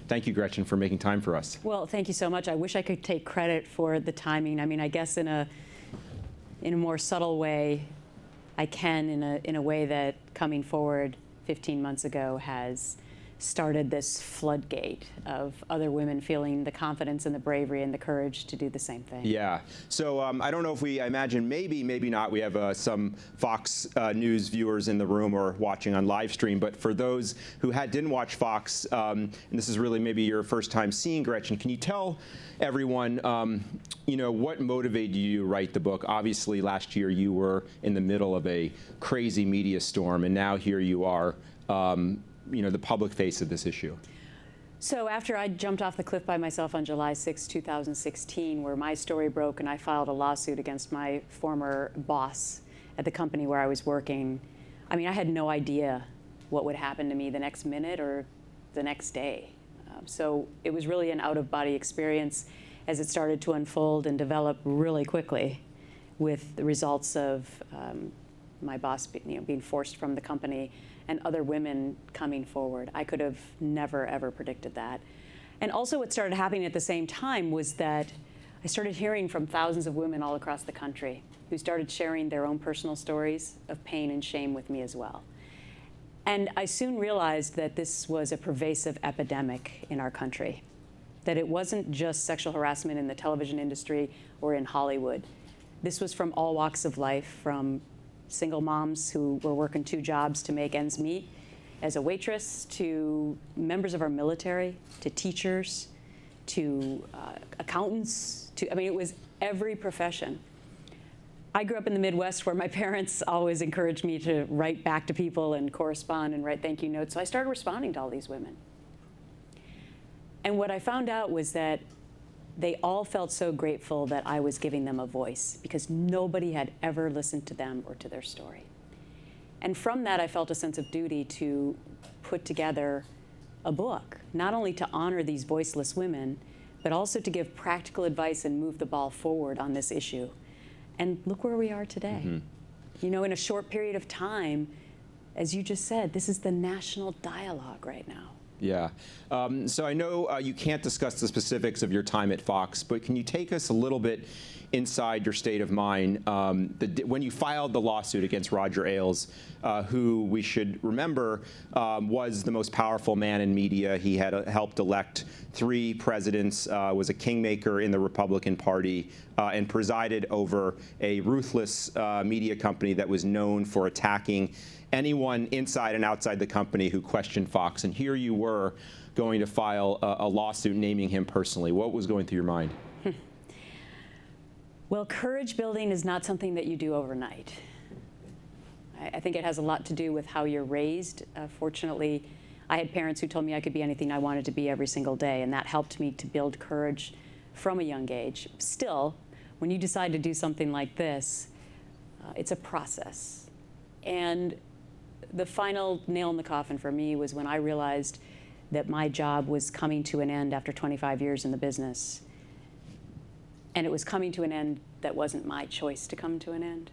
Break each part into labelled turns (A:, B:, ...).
A: Thank you, Gretchen, for making time for us.
B: Well, thank you so much. I wish I could take credit for the timing. I mean, I guess in a more subtle way, I can in a way that coming forward 15 months ago has started this floodgate of other women feeling the confidence and the bravery and the courage to do the same thing.
A: Yeah. So I don't know if I imagine maybe not. We have some Fox News viewers in the room or watching on live stream. But for those who didn't watch Fox, and this is really maybe your first time seeing Gretchen, can you tell everyone, what motivated you to write the book? Obviously, last year you were in the middle of a crazy media storm, and now here you are. The public face of this issue.
B: So after I jumped off the cliff by myself on July 6, 2016, where my story broke and I filed a lawsuit against my former boss at the company where I was working, I mean, I had no idea what would happen to me the next minute or the next day. So it was really an out-of-body experience as it started to unfold and develop really quickly with the results of my boss being forced from the company and other women coming forward. I could have never, ever predicted that. And also what started happening at the same time was that I started hearing from thousands of women all across the country who started sharing their own personal stories of pain and shame with me as well. And I soon realized that this was a pervasive epidemic in our country, that it wasn't just sexual harassment in the television industry or in Hollywood. This was from all walks of life, from single moms who were working 2 jobs to make ends meet as a waitress, to members of our military, to teachers, to accountants, it was every profession. I grew up in the Midwest where my parents always encouraged me to write back to people and correspond and write thank you notes, so I started responding to all these women. And what I found out was that they all felt so grateful that I was giving them a voice because nobody had ever listened to them or to their story. And from that, I felt a sense of duty to put together a book, not only to honor these voiceless women, but also to give practical advice and move the ball forward on this issue. And look where we are today. Mm-hmm. In a short period of time, as you just said, this is the national dialogue right now.
A: Yeah. So I know you can't discuss the specifics of your time at Fox, but can you take us a little bit inside your state of mind when you filed the lawsuit against Roger Ailes, who we should remember was the most powerful man in media. He had helped elect 3 presidents, was a kingmaker in the Republican Party, and presided over a ruthless media company that was known for attacking anyone inside and outside the company who questioned Fox. And here you were going to file a lawsuit naming him personally. What was going through your mind?
B: Well, courage building is not something that you do overnight. I think it has a lot to do with how you're raised. Fortunately, I had parents who told me I could be anything I wanted to be every single day, and that helped me to build courage from a young age. Still, when you decide to do something like this, it's a process. And the final nail in the coffin for me was when I realized that my job was coming to an end after 25 years in the business. And it was coming to an end that wasn't my choice to come to an end.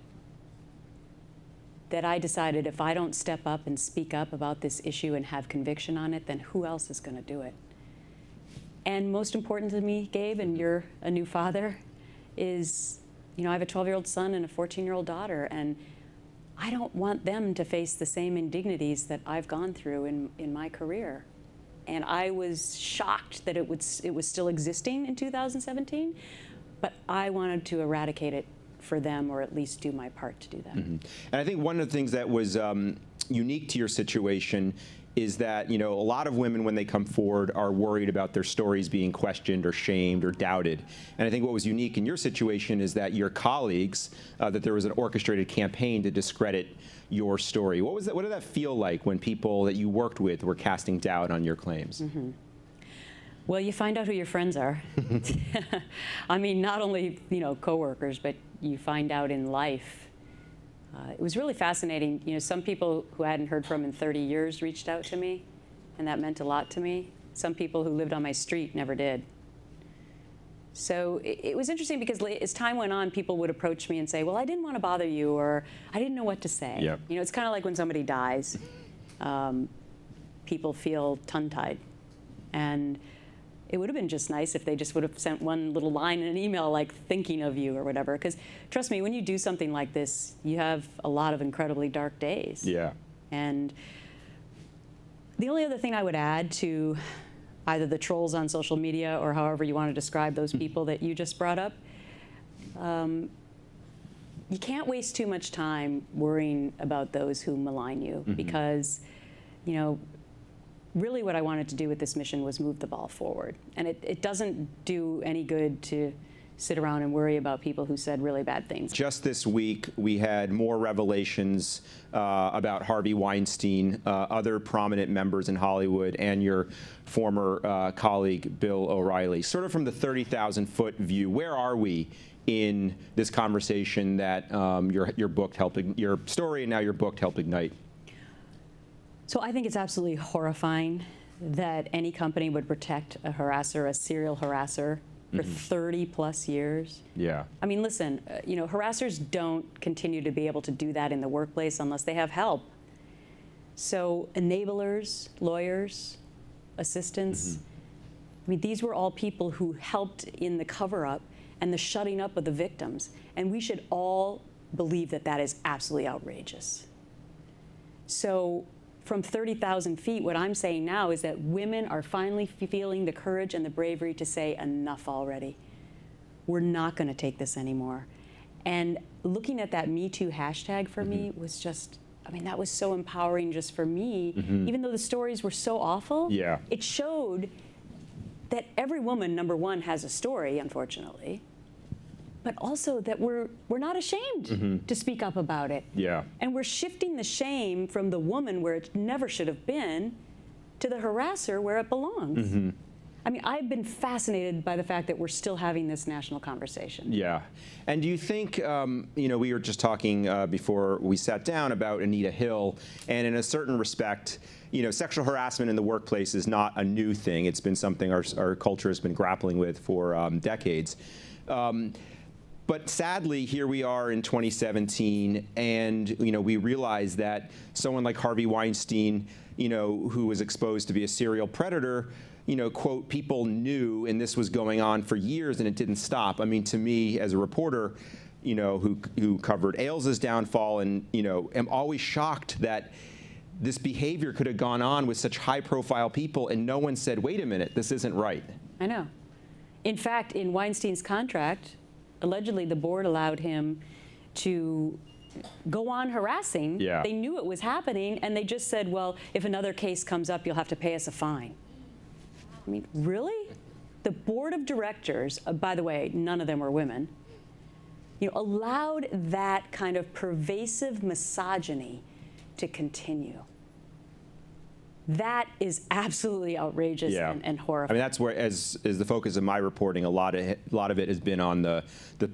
B: That I decided if I don't step up and speak up about this issue and have conviction on it, then who else is going to do it? And most important to me, Gabe, and you're a new father, is, I have a 12-year-old son and a 14-year-old daughter, and I don't want them to face the same indignities that I've gone through in my career. And I was shocked that it was still existing in 2017, but I wanted to eradicate it for them, or at least do my part to do that.
A: Mm-hmm. And I think one of the things that was unique to your situation is that, a lot of women, when they come forward, are worried about their stories being questioned or shamed or doubted. And I think what was unique in your situation is that your colleagues, that there was an orchestrated campaign to discredit your story. What did that feel like when people that you worked with were casting doubt on your claims?
B: Mm-hmm. Well, you find out who your friends are. I mean, not only, coworkers, but you find out in life. It was really fascinating. Some people who I hadn't heard from in 30 years reached out to me, and that meant a lot to me. Some people who lived on my street never did. So it was interesting because as time went on, people would approach me and say, well, I didn't want to bother you, or I didn't know what to say.
A: Yeah.
B: You know, it's kind of like when somebody dies, people feel tongue-tied. And it would have been just nice if they just would have sent one little line in an email like thinking of you or whatever. Because trust me, when you do something like this, you have a lot of incredibly dark days.
A: Yeah.
B: And the only other thing I would add to either the trolls on social media or however you want to describe those people that you just brought up, you can't waste too much time worrying about those who malign you, because, you know, really what I wanted to do with this mission was move the ball forward. And it doesn't do any good to sit around and worry about people who said really bad things.
A: Just this week, we had more revelations about Harvey Weinstein, other prominent members in Hollywood, and your former colleague, Bill O'Reilly. Sort of from the 30,000-foot view, where are we in this conversation that your book helped, your story and now your book helped ignite?
B: So I think it's absolutely horrifying that any company would protect a harasser, a serial harasser, for 30 plus years.
A: Yeah.
B: I mean, listen, you know, harassers don't continue to be able to do that in the workplace unless they have help. So enablers, lawyers, assistants, I mean, these were all people who helped in the cover-up and the shutting up of the victims. And we should all believe that that is absolutely outrageous. So from 30,000 feet, what I'm saying now is that women are finally feeling the courage and the bravery to say, enough already. We're not going to take this anymore. And looking at that Me Too hashtag for me was just, I mean, that was so empowering just for me. Even though the stories were so awful, it showed that every woman, number one, has a story, unfortunately, but also that we're not ashamed to speak up about it.
A: Yeah.
B: And we're shifting the shame from the woman where it never should have been to the harasser where it belongs. I mean, I've been fascinated by the fact that we're still having this national conversation.
A: Yeah. And do you think, you know, we were just talking before we sat down about Anita Hill, and in a certain respect, you know, sexual harassment in the workplace is not a new thing. It's been something our culture has been grappling with for decades. But sadly, here we are in 2017, and you know, we realize that someone like Harvey Weinstein, you know, who was exposed to be a serial predator, you know, quote, people knew, and this was going on for years, and it didn't stop. I mean, to me, as a reporter, you know, who covered Ailes' downfall, and you know, am always shocked that this behavior could have gone on with such high-profile people, and no one said, wait a minute, this isn't right.
B: I know. In fact, in Weinstein's contract, allegedly the board allowed him to go on harassing.
A: Yeah.
B: They knew it was happening, and they just said, well, if another case comes up, you'll have to pay us a fine. I mean, really? The board of directors, by the way, none of them were women, you know, allowed that kind of pervasive misogyny to continue. That is absolutely outrageous and horrifying.
A: I mean, that's where, as the focus of my reporting, a lot of it has been on the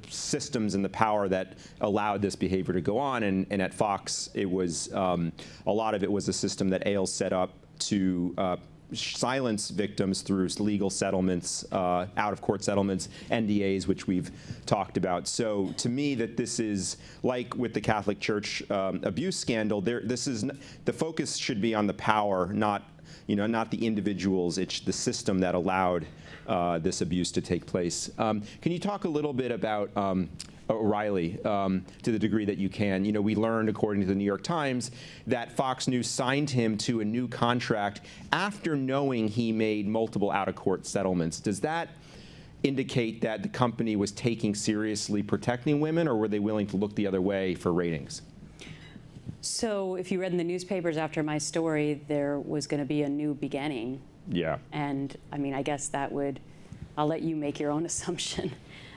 A: systems and the power that allowed this behavior to go on. And at Fox, it was a lot of it was a system that Ailes set up to silence victims through legal settlements, out-of-court settlements, NDAs, which we've talked about. So to me, that this is like with the Catholic Church abuse scandal. This is the focus should be on the power, not the individuals. It's the system that allowed this abuse to take place. Can you talk a little bit about OReilly to the degree that you can? You know, we learned, according to the New York Times, that Fox News signed him to a new contract after knowing he made multiple out-of-court settlements. Does that indicate that the company was taking seriously protecting women, or were they willing to look the other way for ratings?
B: So if you read in the newspapers after my story, there was going to be a new beginning.
A: Yeah.
B: And I mean, I guess that would, I'll let you make your own assumption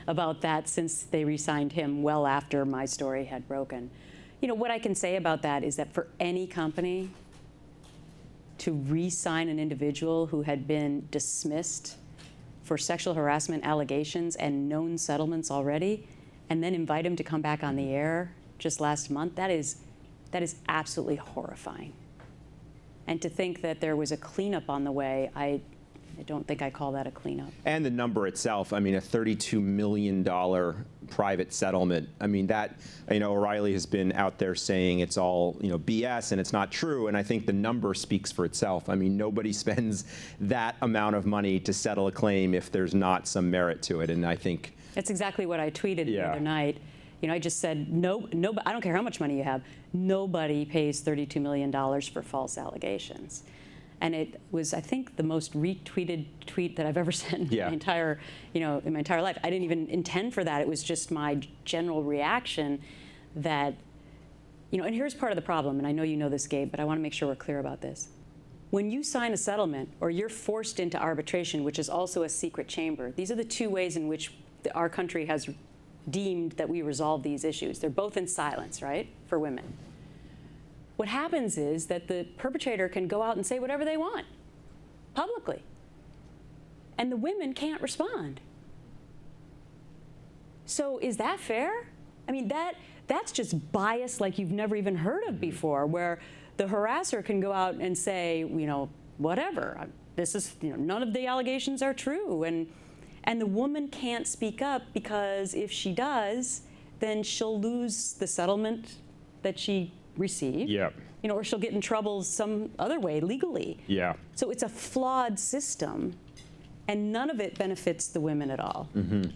B: about that, since they re-signed him well after my story had broken. You know, what I can say about that is that for any company to re-sign an individual who had been dismissed for sexual harassment allegations and known settlements already, and then invite him to come back on the air just last month, that is absolutely horrifying. And to think that there was a cleanup on the way, I don't think I call that a cleanup.
A: And the number itself, I mean, a $32 million private settlement. I mean, that, O'Reilly has been out there saying it's all, BS and it's not true. And I think the number speaks for itself. I mean, nobody spends that amount of money to settle a claim if there's not some merit to it. And I think
B: that's exactly what I tweeted the other night. I just said, no, I don't care how much money you have. Nobody pays $32 million for false allegations. And it was, I think, the most retweeted tweet that I've ever sent in my entire, in my entire life. I didn't even intend for that. It was just my general reaction that, and here's part of the problem, and I know you know this, Gabe, but I want to make sure we're clear about this. When you sign a settlement or you're forced into arbitration, which is also a secret chamber, these are the two ways in which our country has deemed that we resolve these issues. They're both in silence, right, for women. What happens is that the perpetrator can go out and say whatever they want publicly, and the women can't respond. So is that fair? I mean, that's just bias like you've never even heard of before, where the harasser can go out and say, whatever, this is, none of the allegations are true, and the woman can't speak up, because if she does, then she'll lose the settlement that she received, or she'll get in trouble some other way legally. So it's a flawed system, and none of it benefits the women at all.
A: Can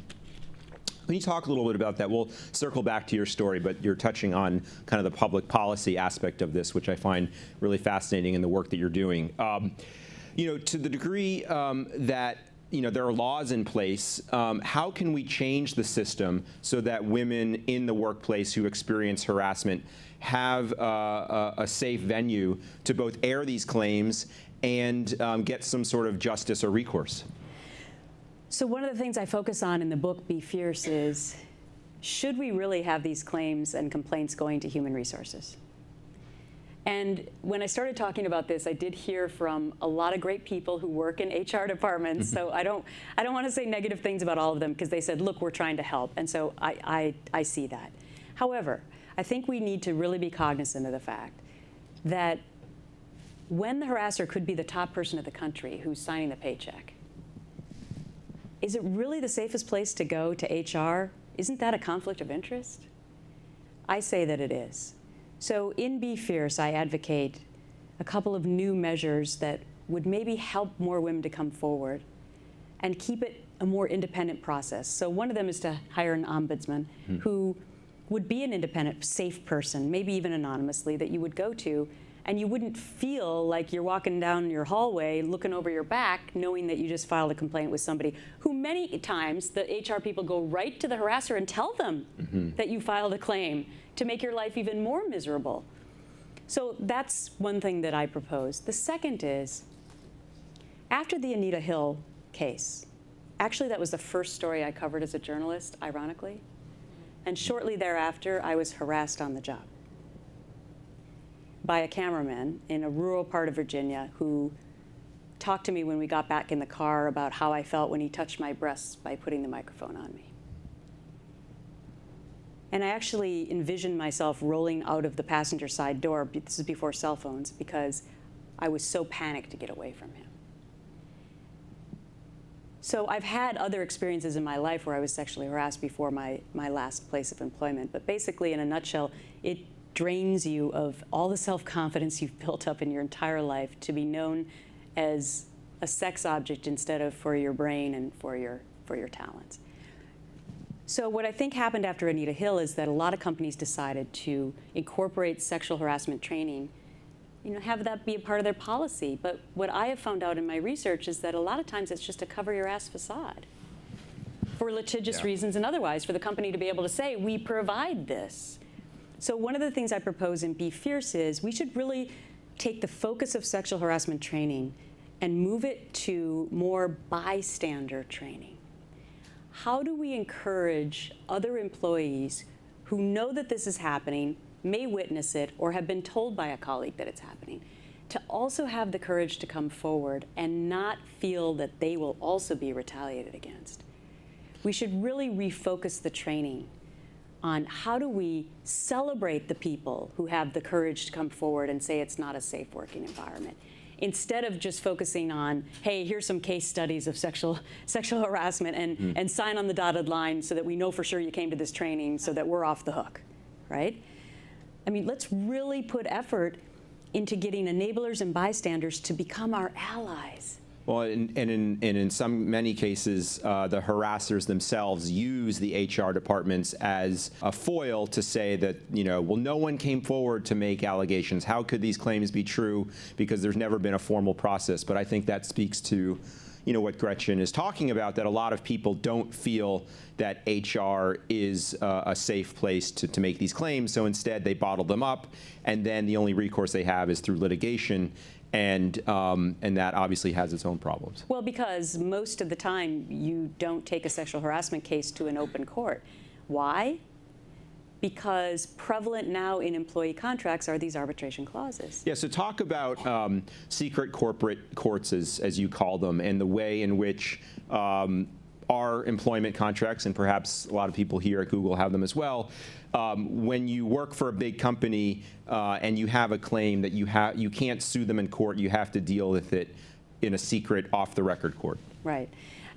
A: you talk a little bit about that? We'll circle back to your story, but you're touching on kind of the public policy aspect of this, which I find really fascinating in the work that you're doing. To the degree that there are laws in place, how can we change the system so that women in the workplace who experience harassment have a safe venue to both air these claims and get some sort of justice or recourse?
B: So one of the things I focus on in the book, Be Fierce, is should we really have these claims and complaints going to human resources? And when I started talking about this, I did hear from a lot of great people who work in HR departments. So I don't want to say negative things about all of them, because they said, look, we're trying to help. And so I see that. However, I think we need to really be cognizant of the fact that when the harasser could be the top person of the country who's signing the paycheck, is it really the safest place to go to HR? Isn't that a conflict of interest? I say that it is. So in Be Fierce, I advocate a couple of new measures that would maybe help more women to come forward and keep it a more independent process. So one of them is to hire an ombudsman who would be an independent, safe person, maybe even anonymously, that you would go to, and you wouldn't feel like you're walking down your hallway looking over your back knowing that you just filed a complaint with somebody who many times the HR people go right to the harasser and tell them that you filed a claim to make your life even more miserable. So that's one thing that I propose. The second is, after the Anita Hill case, actually that was the first story I covered as a journalist, ironically, and shortly thereafter I was harassed on the job by a cameraman in a rural part of Virginia who talked to me when we got back in the car about how I felt when he touched my breasts by putting the microphone on me. And I actually envisioned myself rolling out of the passenger side door, this is before cell phones, because I was so panicked to get away from him. So I've had other experiences in my life where I was sexually harassed before my last place of employment, but basically, in a nutshell, it drains you of all the self-confidence you've built up in your entire life to be known as a sex object instead of for your brain and for your talents. So what I think happened after Anita Hill is that a lot of companies decided to incorporate sexual harassment training, have that be a part of their policy. But what I have found out in my research is that a lot of times it's just a cover your ass facade for litigious reasons and otherwise, for the company to be able to say, we provide this. So one of the things I propose in Be Fierce is we should really take the focus of sexual harassment training and move it to more bystander training. How do we encourage other employees who know that this is happening, may witness it, or have been told by a colleague that it's happening, to also have the courage to come forward and not feel that they will also be retaliated against? We should really refocus the training on how do we celebrate the people who have the courage to come forward and say it's not a safe working environment, instead of just focusing on, hey, here's some case studies of sexual harassment and sign on the dotted line so that we know for sure you came to this training so that we're off the hook, right? I mean, let's really put effort into getting enablers and bystanders to become our allies.
A: Well, and in many cases, the harassers themselves use the HR departments as a foil to say that, well, no one came forward to make allegations. How could these claims be true? Because there's never been a formal process. But I think that speaks to, what Gretchen is talking about, that a lot of people don't feel that HR is a safe place to make these claims. So instead, they bottle them up, and then the only recourse they have is through litigation. And that obviously has its own problems.
B: Well, because most of the time you don't take a sexual harassment case to an open court. Why? Because prevalent now in employee contracts are these arbitration clauses.
A: Yeah, so talk about secret corporate courts, as you call them, and the way in which our employment contracts, and perhaps a lot of people here at Google have them as well, when you work for a big company and you have a claim that you can't sue them in court, you have to deal with it in a secret, off-the-record court.
B: Right.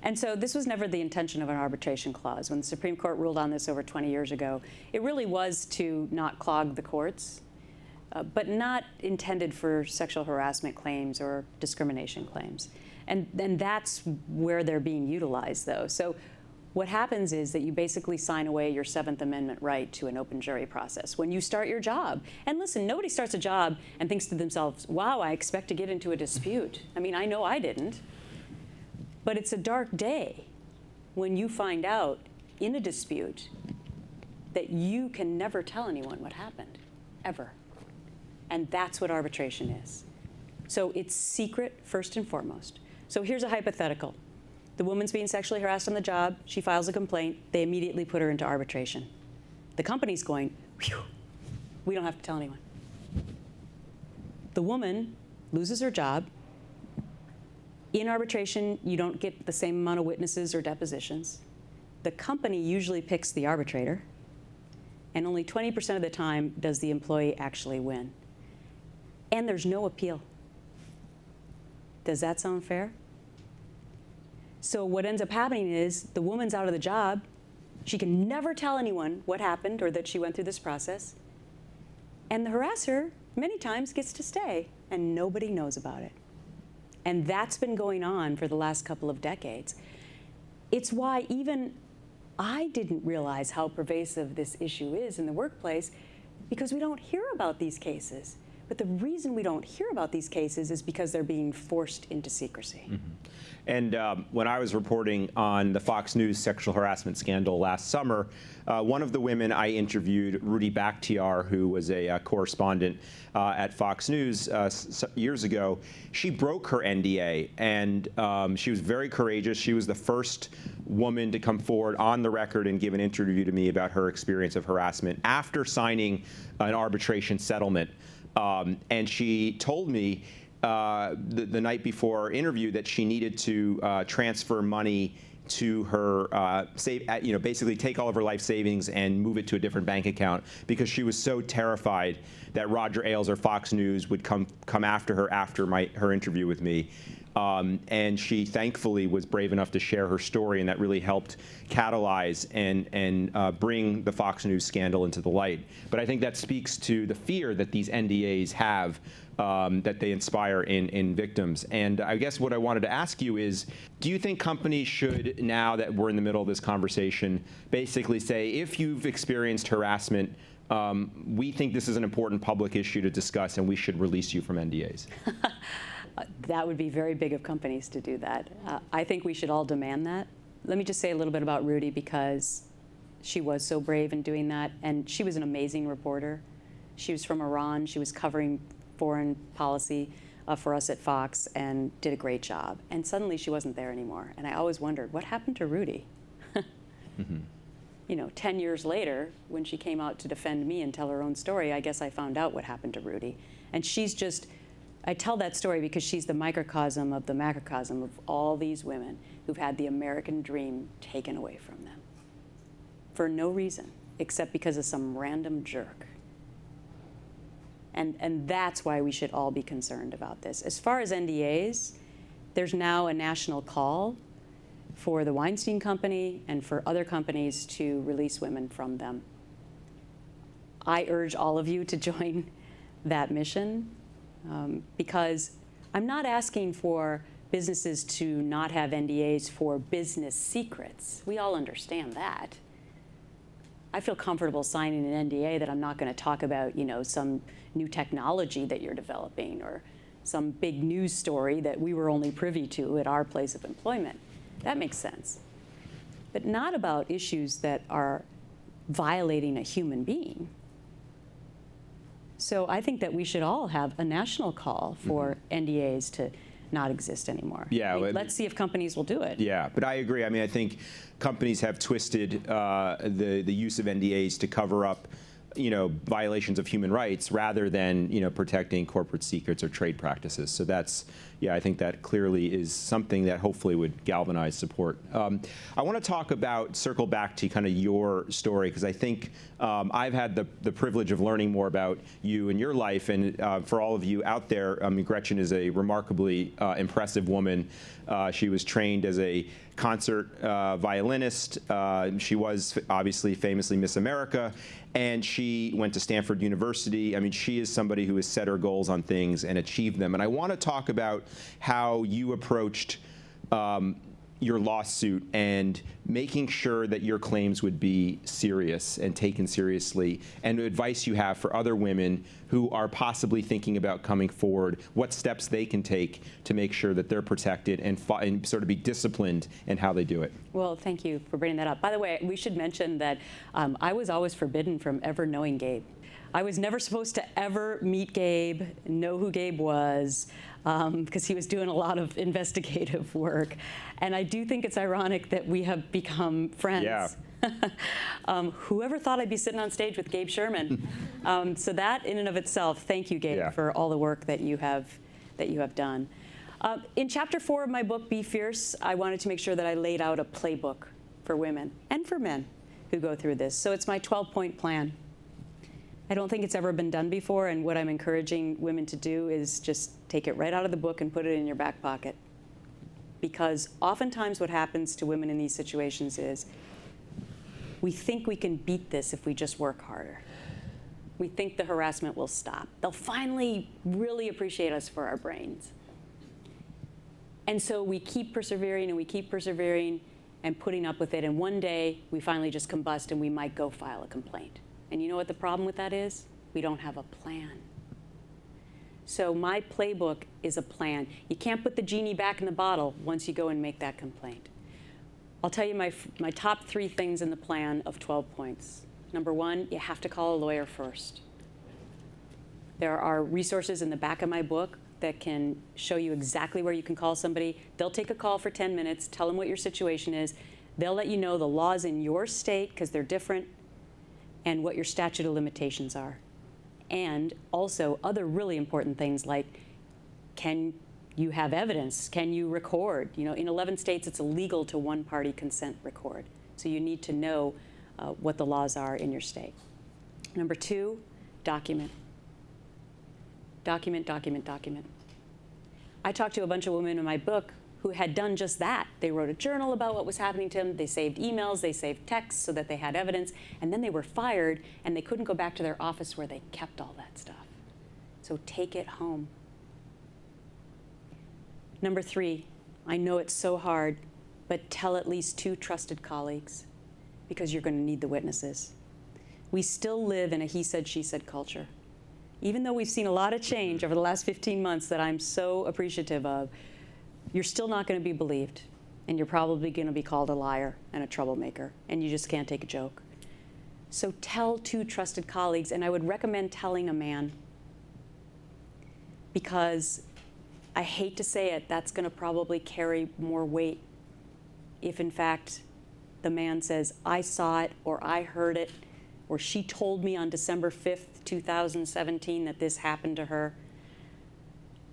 B: And so this was never the intention of an arbitration clause. When the Supreme Court ruled on this over 20 years ago, it really was to not clog the courts, but not intended for sexual harassment claims or discrimination claims. And that's where they're being utilized, though. So what happens is that you basically sign away your Seventh Amendment right to an open jury process when you start your job. And listen, nobody starts a job and thinks to themselves, wow, I expect to get into a dispute. I mean, I know I didn't. But it's a dark day when you find out in a dispute that you can never tell anyone what happened, ever. And that's what arbitration is. So it's secret, first and foremost. So here's a hypothetical. The woman's being sexually harassed on the job. She files a complaint. They immediately put her into arbitration. The company's going, whew, we don't have to tell anyone. The woman loses her job. In arbitration, you don't get the same amount of witnesses or depositions. The company usually picks the arbitrator, and only 20% of the time does the employee actually win. And there's no appeal. Does that sound fair? So what ends up happening is the woman's out of the job. She can never tell anyone what happened or that she went through this process. And the harasser, many times, gets to stay, and nobody knows about it. And that's been going on for the last couple of decades. It's why even I didn't realize how pervasive this issue is in the workplace, because we don't hear about these cases. But the reason we don't hear about these cases is because they're being forced into secrecy.
A: Mm-hmm. And when I was reporting on the Fox News sexual harassment scandal last summer, one of the women I interviewed, Rudy Bakhtiar, who was a correspondent at Fox News years ago, she broke her NDA, and she was very courageous. She was the first woman to come forward on the record and give an interview to me about her experience of harassment after signing an arbitration settlement. And she told me the night before our interview that she needed to transfer money to her, basically take all of her life savings and move it to a different bank account because she was so terrified that Roger Ailes or Fox News would come after her after her interview with me. And she thankfully was brave enough to share her story, and that really helped catalyze and bring the Fox News scandal into the light. But I think that speaks to the fear that these NDAs have, that they inspire in victims. And I guess what I wanted to ask you is, do you think companies should, now that we're in the middle of this conversation, basically say, if you've experienced harassment, we think this is an important public issue to discuss and we should release you from NDAs?
B: That would be very big of companies to do that. I think we should all demand that. Let me just say a little bit about Rudy, because she was so brave in doing that, and she was an amazing reporter. She was from Iran. She was covering foreign policy for us at Fox and did a great job. And suddenly she wasn't there anymore. And I always wondered, what happened to Rudy? Mm-hmm. 10 years later, when she came out to defend me and tell her own story, I guess I found out what happened to Rudy. And she's just, I tell that story because she's the microcosm of the macrocosm of all these women who've had the American dream taken away from them for no reason except because of some random jerk. And that's why we should all be concerned about this. As far as NDAs, there's now a national call for the Weinstein Company and for other companies to release women from them. I urge all of you to join that mission because I'm not asking for businesses to not have NDAs for business secrets. We all understand that. I feel comfortable signing an NDA that I'm not going to talk about, some new technology that you're developing or some big news story that we were only privy to at our place of employment. That makes sense. But not about issues that are violating a human being. So I think that we should all have a national call for NDAs to not exist anymore.
A: Yeah,
B: let's see if companies will do it.
A: Yeah, but I agree. I mean, I think companies have twisted the use of NDAs to cover up, violations of human rights rather than, protecting corporate secrets or trade practices. So that's, I think that clearly is something that hopefully would galvanize support. I want to circle back to kind of your story, because I think I've had the privilege of learning more about you and your life. And for all of you out there, Gretchen is a remarkably impressive woman. She was trained as a concert violinist. She was obviously famously Miss America, and she went to Stanford University. I mean, she is somebody who has set her goals on things and achieved them. And I want to talk about how you approached your lawsuit and making sure that your claims would be serious and taken seriously, and the advice you have for other women who are possibly thinking about coming forward, what steps they can take to make sure that they're protected and sort of be disciplined in how they do it.
B: Well, thank you for bringing that up. By the way, we should mention that I was always forbidden from ever knowing Gabe. I was never supposed to ever meet Gabe, know who Gabe was, because he was doing a lot of investigative work. And I do think it's ironic that we have become friends. Yeah. Whoever thought I'd be sitting on stage with Gabe Sherman? So that in and of itself, thank you, Gabe, for all the work that you have done. In chapter 4 of my book, Be Fierce, I wanted to make sure that I laid out a playbook for women and for men who go through this. So it's my 12-point plan. I don't think it's ever been done before, and what I'm encouraging women to do is just take it right out of the book and put it in your back pocket. Because oftentimes what happens to women in these situations is we think we can beat this if we just work harder. We think the harassment will stop. They'll finally really appreciate us for our brains. And so we keep persevering and we keep persevering and putting up with it, and one day we finally just combust and we might go file a complaint. And you know what the problem with that is? We don't have a plan. So my playbook is a plan. You can't put the genie back in the bottle once you go and make that complaint. I'll tell you my top 3 things in the plan of 12 points. Number 1, you have to call a lawyer first. There are resources in the back of my book that can show you exactly where you can call somebody. They'll take a call for 10 minutes, tell them what your situation is. They'll let you know the laws in your state, because they're different, and what your statute of limitations are. And also other really important things like, can you have evidence? Can you record? In 11 states, it's illegal to one-party consent record. So you need to know what the laws are in your state. Number 2, document. Document, document, document. I talked to a bunch of women in my book who had done just that. They wrote a journal about what was happening to them. They saved emails, they saved texts so that they had evidence, and then they were fired and they couldn't go back to their office where they kept all that stuff. So take it home. Number 3, I know it's so hard, but tell at least 2 trusted colleagues, because you're going to need the witnesses. We still live in a he said, she said culture. Even though we've seen a lot of change over the last 15 months that I'm so appreciative of, you're still not going to be believed, and you're probably going to be called a liar and a troublemaker, and you just can't take a joke. So tell 2 trusted colleagues, and I would recommend telling a man, because I hate to say it, that's going to probably carry more weight if in fact the man says, I saw it, or I heard it, or she told me on December 5th, 2017 that this happened to her.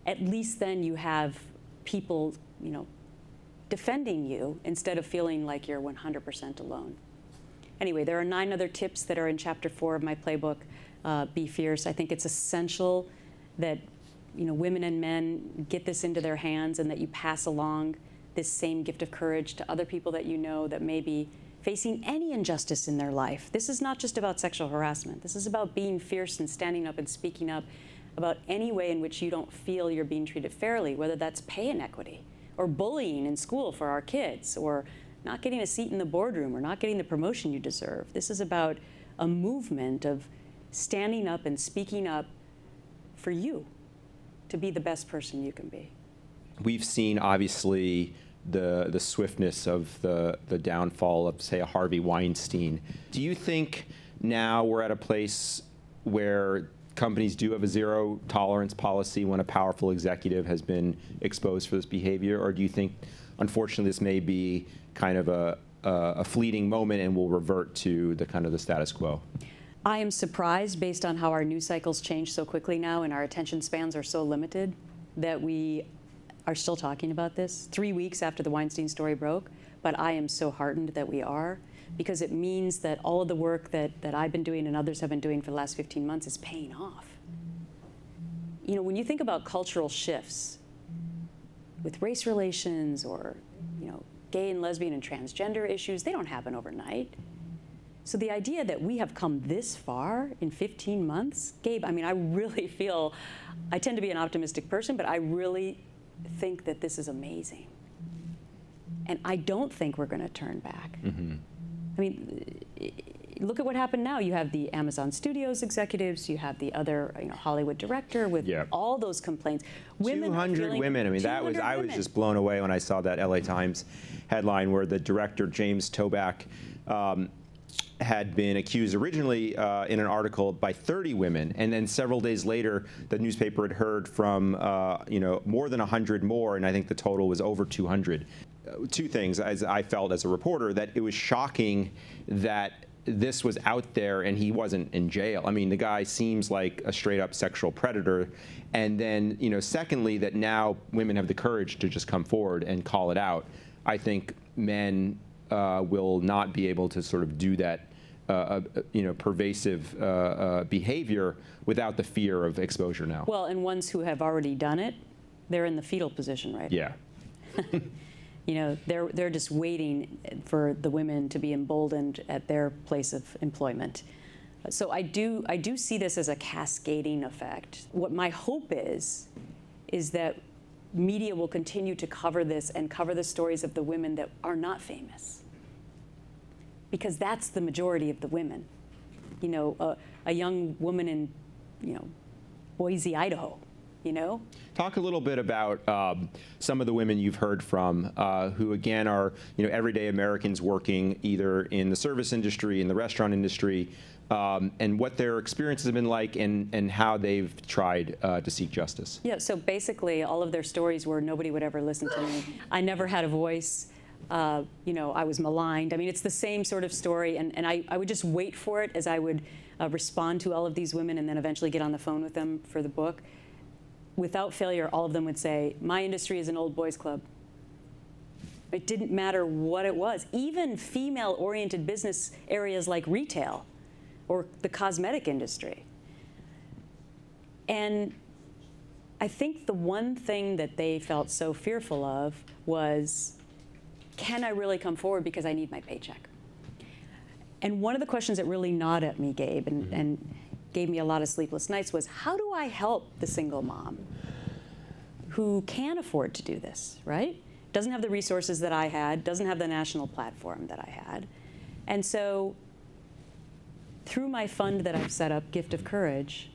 B: At least then you have people, defending you instead of feeling like you're 100% alone. Anyway, there are 9 other tips that are in chapter 4 of my playbook. be fierce. I think it's essential that women and men get this into their hands, and that you pass along this same gift of courage to other people that you know that may be facing any injustice in their life. This is not just about sexual harassment. This is about being fierce and standing up and speaking up about any way in which you don't feel you're being treated fairly, whether that's pay inequity or bullying in school for our kids, or not getting a seat in the boardroom, or not getting the promotion you deserve. This is about a movement of standing up and speaking up for you to be the best person you can be.
A: We've seen, obviously, the swiftness of the downfall of, say, a Harvey Weinstein. Do you think now we're at a place where companies do have a zero tolerance policy when a powerful executive has been exposed for this behavior? Or do you think, unfortunately, this may be kind of a fleeting moment and will revert to the status quo?
B: I am surprised, based on how our news cycles change so quickly now and our attention spans are so limited, that we are still talking about this 3 weeks after the Weinstein story broke. But I am so heartened that we are, because it means that all of the work that I've been doing and others have been doing for the last 15 months is paying off. When you think about cultural shifts with race relations, or gay and lesbian and transgender issues, they don't happen overnight. So the idea that we have come this far in 15 months, Gabe, I really feel, I tend to be an optimistic person, but I really think that this is amazing. And I don't think we're going to turn back.
A: Mm-hmm.
B: Look at what happened now. You have the Amazon Studios executives, you have the other Hollywood director with all those complaints.
A: 200 women. I was just blown away when I saw that LA Times headline where the director, James Toback, had been accused originally in an article by 30 women, and then several days later, the newspaper had heard from more than 100 more, and I think the total was over 200. Two things, as I felt as a reporter, that it was shocking that this was out there and he wasn't in jail. The guy seems like a straight-up sexual predator. And then, secondly, that now women have the courage to just come forward and call it out. I think men will not be able to sort of do that, pervasive behavior without the fear of exposure now.
B: Well, and ones who have already done it, they're in the fetal position right
A: now.
B: They're just waiting for the women to be emboldened at their place of employment. So I do see this as a cascading effect. What my hope is that media will continue to cover this and cover the stories of the women that are not famous, because that's the majority of the women. A young woman in Boise, Idaho.
A: Talk a little bit about some of the women you've heard from who, again, are everyday Americans working either in the service industry, in the restaurant industry, and what their experiences have been like, and how they've tried to seek justice.
B: Yeah, so basically all of their stories were nobody would ever listen to me. I never had a voice. I was maligned. It's the same sort of story, and I would just wait for it as I would respond to all of these women and then eventually get on the phone with them for the book. Without failure, all of them would say, my industry is an old boys club. It didn't matter what it was. Even female-oriented business areas like retail or the cosmetic industry. And I think the one thing that they felt so fearful of was, can I really come forward because I need my paycheck? And one of the questions that really gnawed at me, Gabe, and gave me a lot of sleepless nights was, how do I help the single mom who can afford to do this, right? Doesn't have the resources that I had, doesn't have the national platform that I had. And so through my fund that I've set up, Gift of Courage,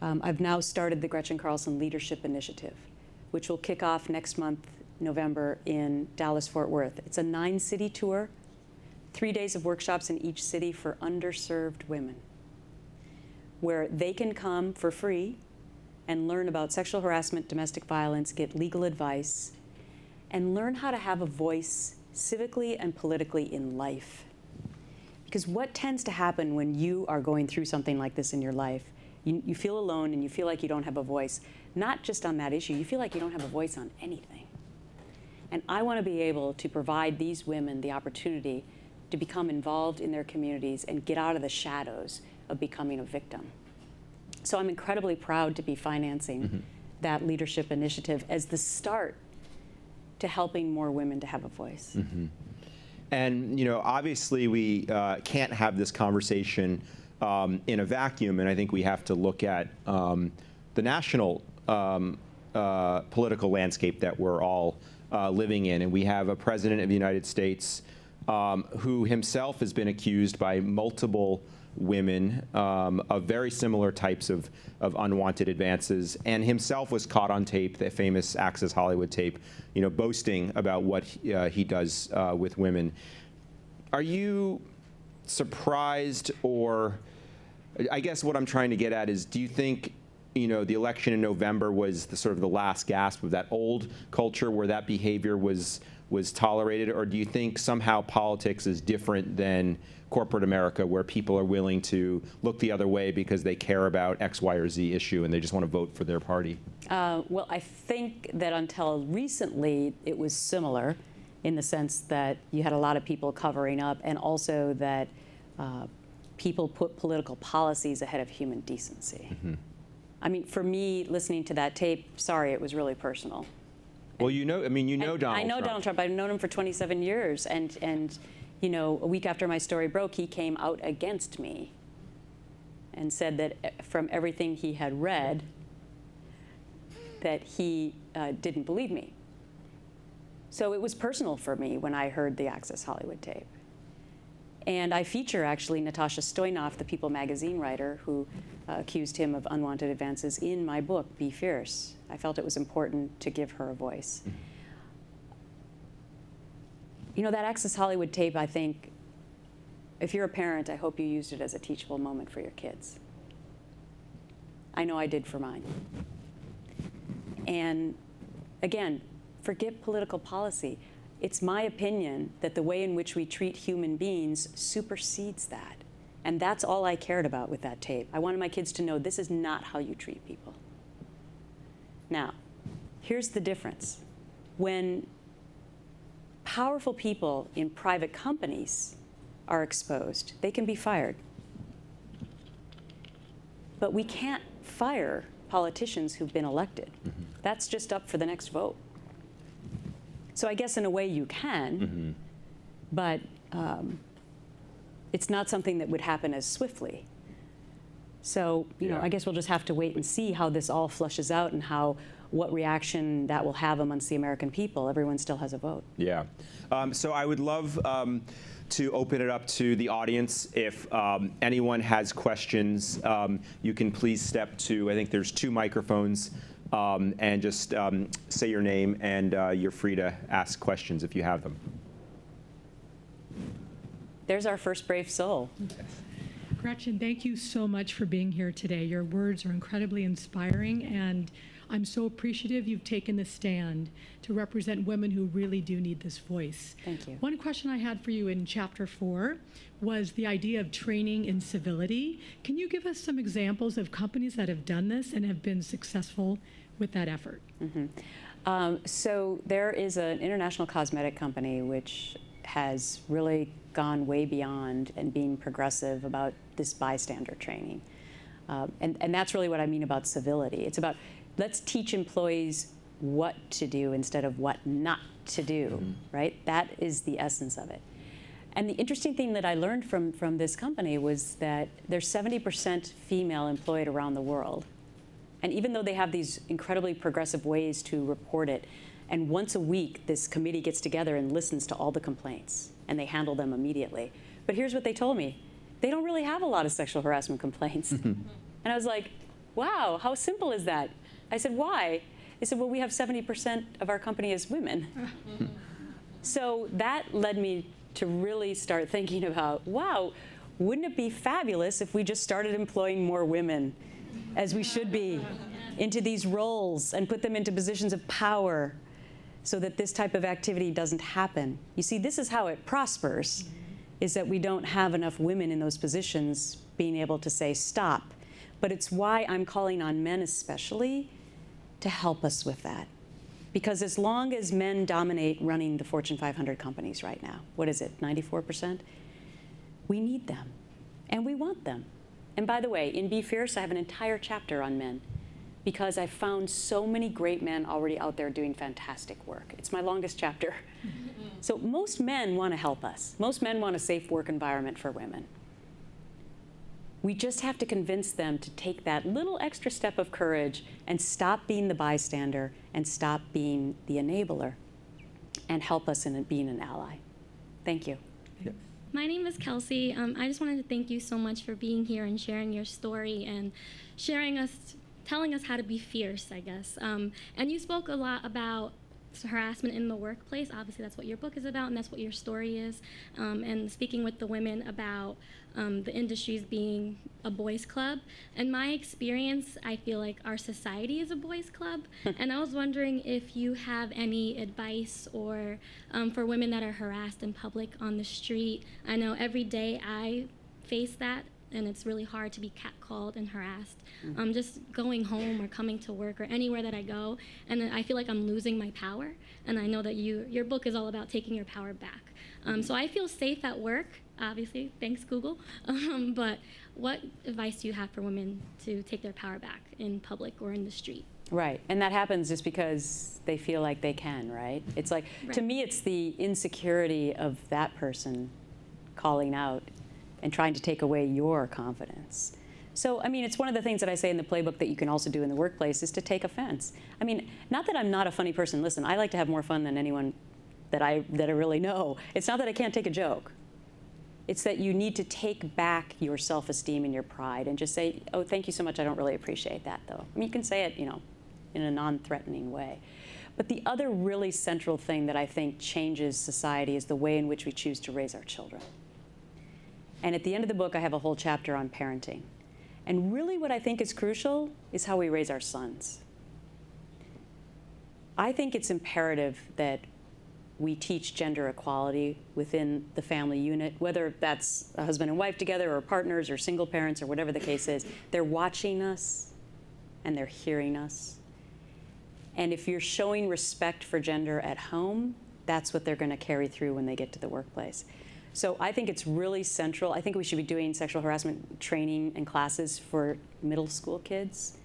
B: I've now started the Gretchen Carlson Leadership Initiative, which will kick off next month, November, in Dallas-Fort Worth. It's a 9-city tour, 3 days of workshops in each city for underserved women, where they can come for free and learn about sexual harassment, domestic violence, get legal advice, and learn how to have a voice civically and politically in life. Because what tends to happen when you are going through something like this in your life, you feel alone and you feel like you don't have a voice, not just on that issue, you feel like you don't have a voice on anything. And I want to be able to provide these women the opportunity to become involved in their communities and get out of the shadows of becoming a victim. So I'm incredibly proud to be financing that leadership initiative as the start to helping more women to have a voice.
A: And obviously we can't have this conversation in a vacuum, and I think we have to look at the national political landscape that we're all living in. And we have a president of the United States who himself has been accused by multiple women of very similar types of unwanted advances, and himself was caught on tape, the famous Access Hollywood tape, boasting about what he does with women. Are you surprised, or I guess what I'm trying to get at is, do you think the election in November was the sort of the last gasp of that old culture where that behavior was tolerated, or do you think somehow politics is different than corporate America, where people are willing to look the other way because they care about X, Y, or Z issue and they just want to vote for their party?
B: Well, I think that until recently it was similar, in the sense that you had a lot of people covering up, and also that people put political policies ahead of human decency. I mean, for me, listening to that tape, sorry, it was really personal.
A: Well, Donald Trump.
B: I know Donald Trump. I've known him for 27 years, and a week after my story broke, he came out against me and said that from everything he had read, that he didn't believe me. So it was personal for me when I heard the Access Hollywood tape. And I feature, actually, Natasha Stoynoff, the People magazine writer, who accused him of unwanted advances in my book, Be Fierce. I felt it was important to give her a voice. That Access Hollywood tape, I think, if you're a parent, I hope you used it as a teachable moment for your kids. I know I did for mine. And again, forget political policy. It's my opinion that the way in which we treat human beings supersedes that. And that's all I cared about with that tape. I wanted my kids to know this is not how you treat people. Now, here's the difference. When powerful people in private companies are exposed, they can be fired. But we can't fire politicians who've been elected. That's just up for the next vote. So I guess in a way you can, but it's not something that would happen as swiftly. So, I guess we'll just have to wait and see how this all flushes out and what reaction that will have amongst the American people. Everyone still has a vote.
A: Yeah. So I would love to open it up to the audience. If anyone has questions, you can please step to, I think there's 2 microphones, and just say your name, and you're free to ask questions if you have them.
B: There's our first brave soul.
C: Gretchen, thank you so much for being here today. Your words are incredibly inspiring, and I'm so appreciative you've taken the stand to represent women who really do need this voice.
B: Thank you.
C: One question I had for you in Chapter 4 was the idea of training in civility. Can you give us some examples of companies that have done this and have been successful with that effort?
B: So there is an international cosmetic company which has really gone way beyond and being progressive about this bystander training. And that's really what I mean about civility. It's about, let's teach employees what to do instead of what not to do, right? That is the essence of it. And the interesting thing that I learned from this company was that there's 70% female employed around the world. And even though they have these incredibly progressive ways to report it, and once a week this committee gets together and listens to all the complaints, and they handle them immediately. But here's what they told me. They don't really have a lot of sexual harassment complaints. And I was like, wow, how simple is that? I said, why? They said, well, we have 70% of our company as women. So that led me to really start thinking about, wow, wouldn't it be fabulous if we just started employing more women, as we should be, into these roles and put them into positions of power so that this type of activity doesn't happen? You see, this is how it prospers, is that we don't have enough women in those positions being able to say stop. But it's why I'm calling on men especially to help us with that. Because as long as men dominate running the Fortune 500 companies right now, what is it, 94%? We need them, and we want them. And by the way, in Be Fierce, I have an entire chapter on men because I found so many great men already out there doing fantastic work. It's my longest chapter. So most men want to help us. Most men want a safe work environment for women. We just have to convince them to take that little extra step of courage and stop being the bystander and stop being the enabler and help us in being an ally. Thank you.
D: My name is Kelsey. I just wanted to thank you so much for being here and sharing your story and telling us how to be fierce, I guess. And you spoke a lot about harassment in the workplace. Obviously, that's what your book is about, and that's what your story is. And speaking with the women about the industries being a boys' club. In my experience, I feel like our society is a boys' club. And I was wondering if you have any advice or for women that are harassed in public on the street. I know every day I face that, and it's really hard to be catcalled and harassed. Just going home or coming to work or anywhere that I go, and I feel like I'm losing my power. And I know that your book is all about taking your power back. So I feel safe at work, obviously, thanks Google. But what advice do you have for women to take their power back in public or in the street?
B: Right, and that happens just because they feel like they can, right? It's like, to me, it's the insecurity of that person calling out and trying to take away your confidence. So, I mean, it's one of the things that I say in the playbook that you can also do in the workplace is to take offense. I mean, not that I'm not a funny person. Listen, I like to have more fun than anyone that I really know. It's not that I can't take a joke. It's that you need to take back your self-esteem and your pride and just say, oh, thank you so much, I don't really appreciate that, though. I mean, you can say it, you know, in a non-threatening way. But the other really central thing that I think changes society is the way in which we choose to raise our children. And at the end of the book, I have a whole chapter on parenting. And really what I think is crucial is how we raise our sons. I think it's imperative that we teach gender equality within the family unit, whether that's a husband and wife together or partners or single parents or whatever the case is. They're watching us and they're hearing us. And if you're showing respect for gender at home, that's what they're going to carry through when they get to the workplace. So I think it's really central. I think we should be doing sexual harassment training and classes for middle school kids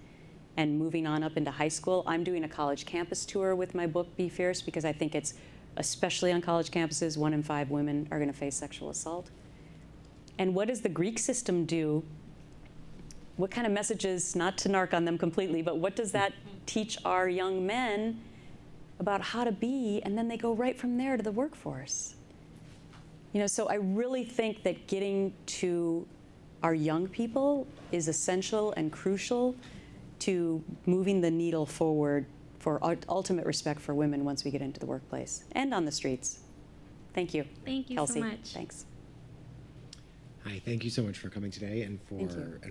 B: and moving on up into high school. I'm doing a college campus tour with my book, Be Fierce, because I think it's, especially on college campuses, 1 in 5 women are going to face sexual assault. And what does the Greek system do? What kind of messages, not to narc on them completely, but what does that teach our young men about how to be? And then they go right from there to the workforce. You know, so I really think that getting to our young people is essential and crucial to moving the needle forward for ultimate respect for women once we get into the workplace and on the streets. Thank you.
D: Thank you
B: Kelsey.
D: so much.
B: Thanks.
E: Hi, thank you so much for coming today and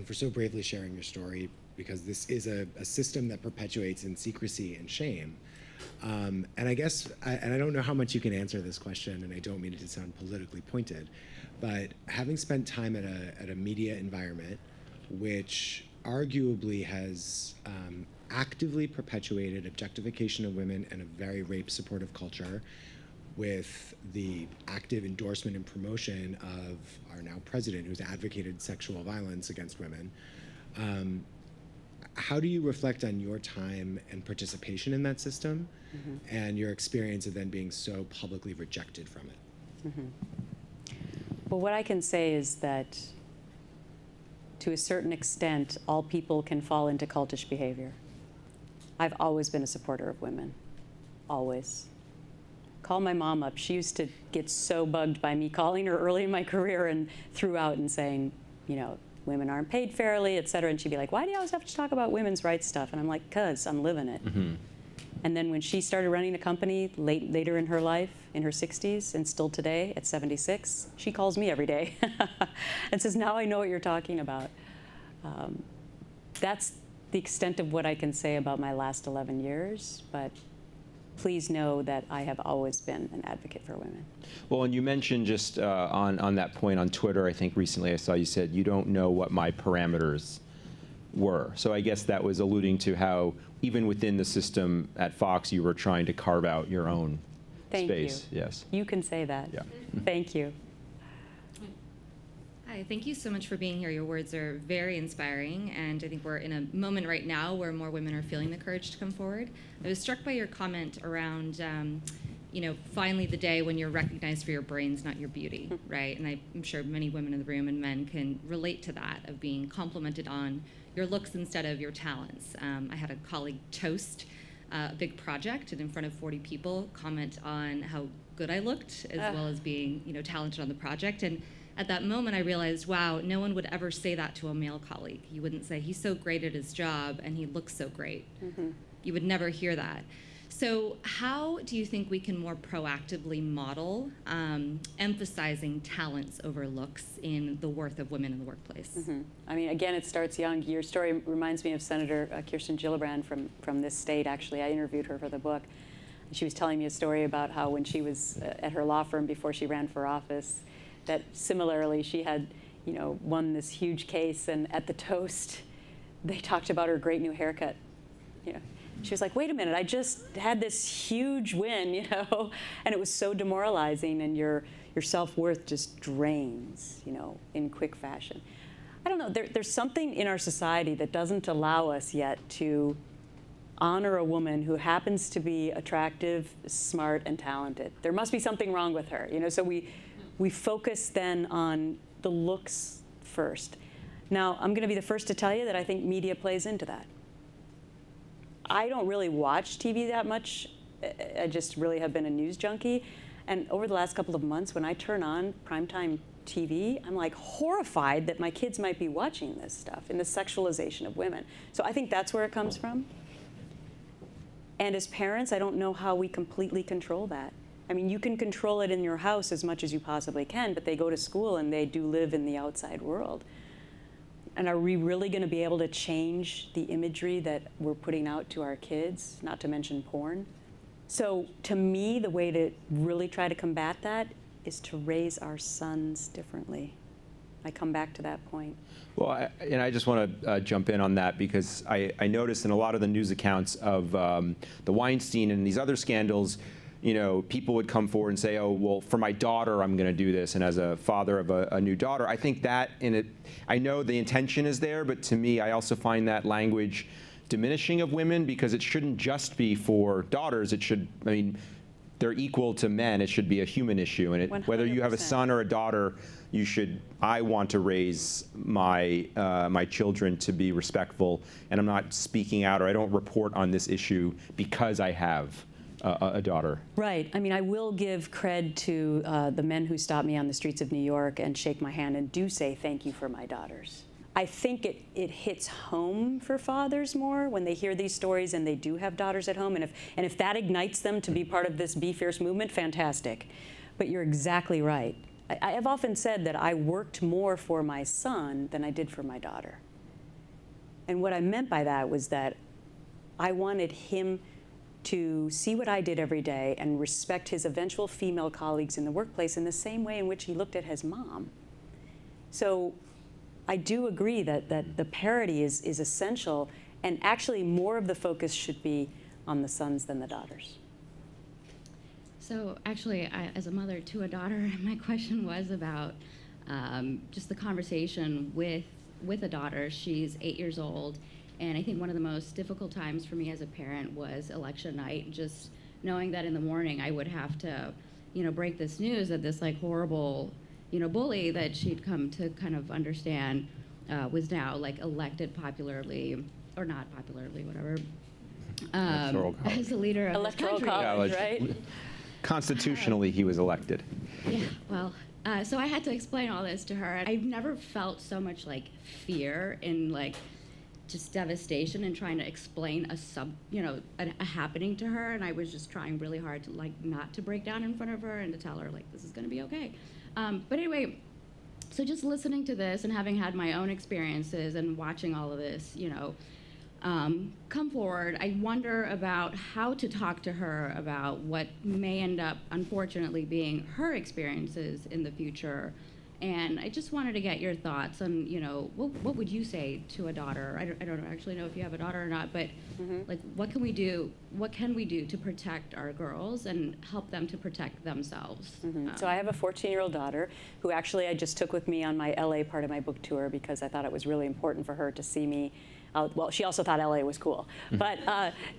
E: for so bravely sharing your story, because this is a system that perpetuates in secrecy and shame. And I guess, and I don't know how much you can answer this question, and I don't mean it to sound politically pointed, but having spent time at a media environment which arguably has actively perpetuated objectification of women and a very rape-supportive culture, with the active endorsement and promotion of our now president, who's advocated sexual violence against women, how do you reflect on your time and participation in that system and your experience of then being so publicly rejected from it?
B: Well, what I can say is that to a certain extent, all people can fall into cultish behavior. I've always been a supporter of women, always. Call my mom up. She used to get so bugged by me calling her early in my career and throughout and saying, you know, women aren't paid fairly, et cetera. And she'd be like, why do you always have to talk about women's rights stuff? And I'm like, because I'm living it. And then when she started running a company later in her life, in her 60s, and still today at 76, she calls me every day and says, now I know what you're talking about. That's the extent of what I can say about my last 11 years, but please know that I have always been an advocate for women.
A: Well, and you mentioned just on that point on Twitter, I think recently I saw you said, you don't know what my parameters were. So I guess that was alluding to how even within the system at Fox, you were trying to carve out your own space.
B: Thank you.
A: Yes.
B: You can say that.
A: Yeah.
B: Thank you.
F: Hi, thank you so much for being here. Your words are very inspiring, and I think we're in a moment right now where more women are feeling the courage to come forward. I was struck by your comment around, finally the day when you're recognized for your brains, not your beauty, right? And I'm sure many women in the room and men can relate to that, of being complimented on your looks instead of your talents. I had a colleague toast a big project and in front of 40 people comment on how good I looked, as well as being, talented on the project. And at that moment, I realized, wow, no one would ever say that to a male colleague. You wouldn't say, he's so great at his job and he looks so great. Mm-hmm. You would never hear that. So how do you think we can more proactively model emphasizing talents over looks in the worth of women in the workplace?
B: Mm-hmm. I mean, again, it starts young. Your story reminds me of Senator Kirsten Gillibrand from this state. Actually, I interviewed her for the book. She was telling me a story about how when she was at her law firm before she ran for office, that similarly she had, won this huge case, and at the toast, they talked about her great new haircut. She was like, wait a minute, I just had this huge win, and it was so demoralizing, and your self-worth just drains, in quick fashion. I don't know, there's something in our society that doesn't allow us yet to honor a woman who happens to be attractive, smart, and talented. There must be something wrong with her, so we focus then on the looks first. Now, I'm going to be the first to tell you that I think media plays into that. I don't really watch TV that much. I just really have been a news junkie. And over the last couple of months, when I turn on primetime TV, I'm like horrified that my kids might be watching this stuff and the sexualization of women. So I think that's where it comes from. And as parents, I don't know how we completely control that. I mean, you can control it in your house as much as you possibly can, but they go to school and they do live in the outside world. And are we really going to be able to change the imagery that we're putting out to our kids, not to mention porn? So to me, the way to really try to combat that is to raise our sons differently. I come back to that point.
A: Well, I just want to jump in on that because I noticed in a lot of the news accounts of the Weinstein and these other scandals, people would come forward and say, oh, well, for my daughter, I'm going to do this. And as a father of a new daughter, I think that I know the intention is there, but to me, I also find that language diminishing of women because it shouldn't just be for daughters. It should, they're equal to men. It should be a human issue. And whether you have a son or a daughter, I want to raise my my children to be respectful. And I'm not speaking out or I don't report on this issue because I have a daughter.
B: Right. I will give cred to the men who stop me on the streets of New York and shake my hand and do say thank you for my daughters. I think it hits home for fathers more when they hear these stories and they do have daughters at home. And if that ignites them to be part of this Be Fierce movement, fantastic. But you're exactly right. I have often said that I worked more for my son than I did for my daughter. And what I meant by that was that I wanted him to see what I did every day and respect his eventual female colleagues in the workplace in the same way in which he looked at his mom. So I do agree that the parity is essential, and actually more of the focus should be on the sons than the daughters.
G: So actually, as a mother to a daughter, my question was about just the conversation with a daughter. She's 8 years old. And I think one of the most difficult times for me as a parent was election night, just knowing that in the morning I would have to, break this news that this horrible, bully that she'd come to kind of understand was now elected popularly, or not popularly, whatever, as the leader of
B: Electoral
G: this country.
B: college, right?
A: Constitutionally, he was elected.
G: Yeah, well, so I had to explain all this to her. I've never felt so much fear in just devastation and trying to explain a happening to her, and I was just trying really hard to not to break down in front of her and to tell her this is going to be okay. But anyway, so just listening to this and having had my own experiences and watching all of this, come forward, I wonder about how to talk to her about what may end up, unfortunately, being her experiences in the future, And I just wanted to get your thoughts on, what would you say to a daughter? I don't actually know if you have a daughter or not, but like, what can we do to protect our girls and help them to protect themselves?
B: So I have a 14-year-old daughter who actually I just took with me on my LA part of my book tour because I thought it was really important for her to see me out. Well, she also thought LA was cool, but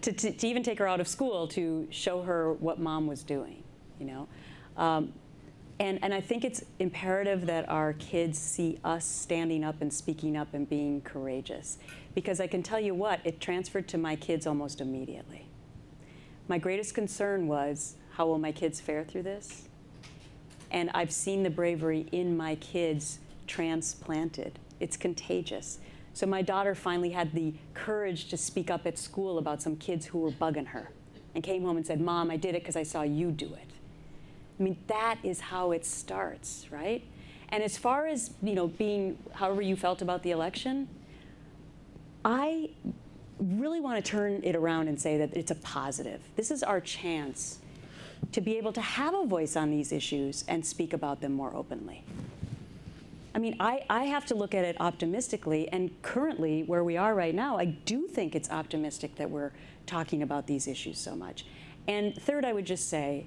B: to even take her out of school to show her what mom was doing, And I think it's imperative that our kids see us standing up and speaking up and being courageous. Because I can tell you what, it transferred to my kids almost immediately. My greatest concern was, how will my kids fare through this? And I've seen the bravery in my kids transplanted. It's contagious. So my daughter finally had the courage to speak up at school about some kids who were bugging her and came home and said, Mom, I did it because I saw you do it. I mean, that is how it starts, right? And as far as, being however you felt about the election, I really want to turn it around and say that it's a positive. This is our chance to be able to have a voice on these issues and speak about them more openly. I mean, I have to look at it optimistically, and currently, where we are right now, I do think it's optimistic that we're talking about these issues so much. And third, I would just say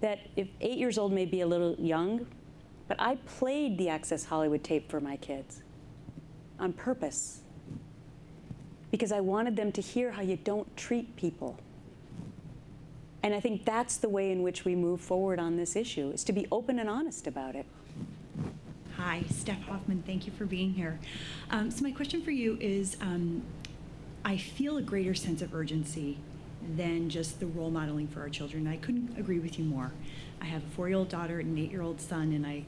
B: that if 8 years old may be a little young, but I played the Access Hollywood tape for my kids on purpose because I wanted them to hear how you don't treat people. And I think that's the way in which we move forward on this issue, is to be open and honest about it.
H: Hi, Steph Hoffman, thank you for being here. So my question for you is, I feel a greater sense of urgency than just the role modeling for our children. I couldn't agree with you more. I have a 4-year-old daughter and an 8-year-old son, and I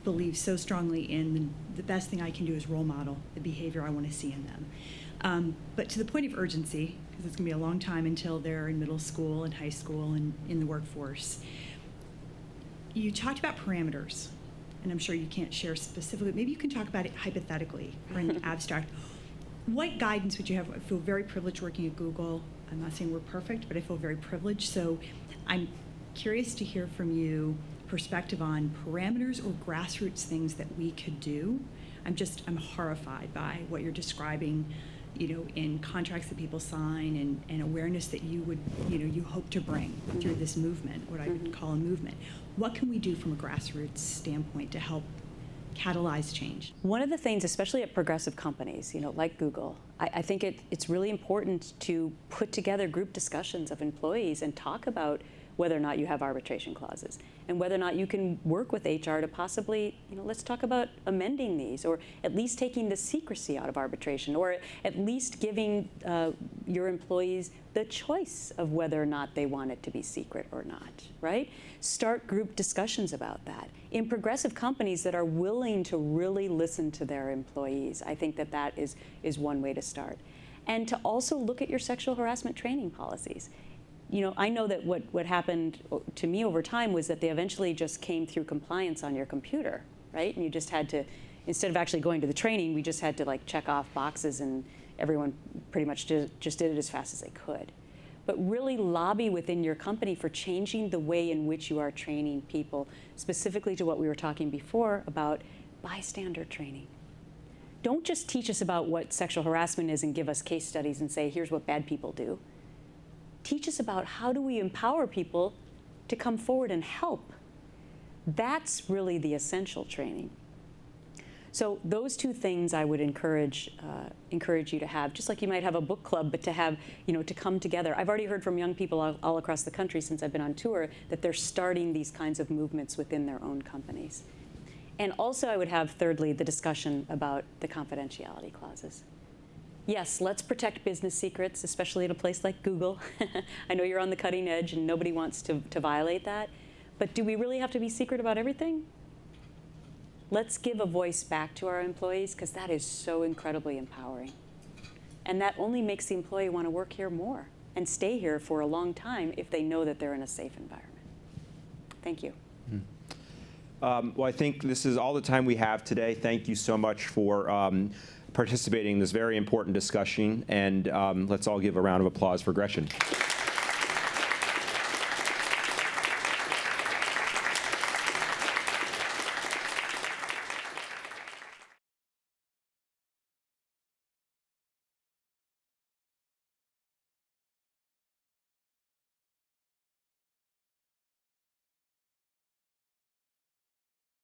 H: believe so strongly in the best thing I can do is role model the behavior I want to see in them. But to the point of urgency, because it's going to be a long time until they're in middle school and high school and in the workforce, you talked about parameters, and I'm sure you can't share specifically. Maybe you can talk about it hypothetically or in abstract. What guidance would you have? I feel very privileged working at Google. I'm not saying we're perfect, but I feel very privileged. So I'm curious to hear from you perspective on parameters or grassroots things that we could do. I'm horrified by what you're describing, in contracts that people sign and awareness that you would, you hope to bring through this movement, what I would call a movement. What can we do from a grassroots standpoint to help catalyze change?
B: One of the things, especially at progressive companies, like Google, I think it's really important to put together group discussions of employees and talk about whether or not you have arbitration clauses and whether or not you can work with HR to possibly, let's talk about amending these, or at least taking the secrecy out of arbitration, or at least giving your employees the choice of whether or not they want it to be secret or not, right? Start group discussions about that. In progressive companies that are willing to really listen to their employees, I think that is one way to start. And to also look at your sexual harassment training policies. I know that what happened to me over time was that they eventually just came through compliance on your computer, right? And you just had to, instead of actually going to the training, we just had to check off boxes, and everyone pretty much just did it as fast as they could. But really lobby within your company for changing the way in which you are training people, specifically to what we were talking before about bystander training. Don't just teach us about what sexual harassment is and give us case studies and say, here's what bad people do. Teach us about how do we empower people to come forward and help. That's really the essential training. So those two things I would encourage you to have, just like you might have a book club, but to have, to come together. I've already heard from young people all across the country since I've been on tour that they're starting these kinds of movements within their own companies. And also I would have, thirdly, the discussion about the confidentiality clauses. Yes, let's protect business secrets, especially at a place like Google. I know you're on the cutting edge and nobody wants to violate that, but do we really have to be secret about everything? Let's give a voice back to our employees, because that is so incredibly empowering. And that only makes the employee want to work here more and stay here for a long time if they know that they're in a safe environment. Thank you.
A: Well, I think this is all the time we have today. Thank you so much for participating in this very important discussion, and let's all give a round of applause for Gretchen.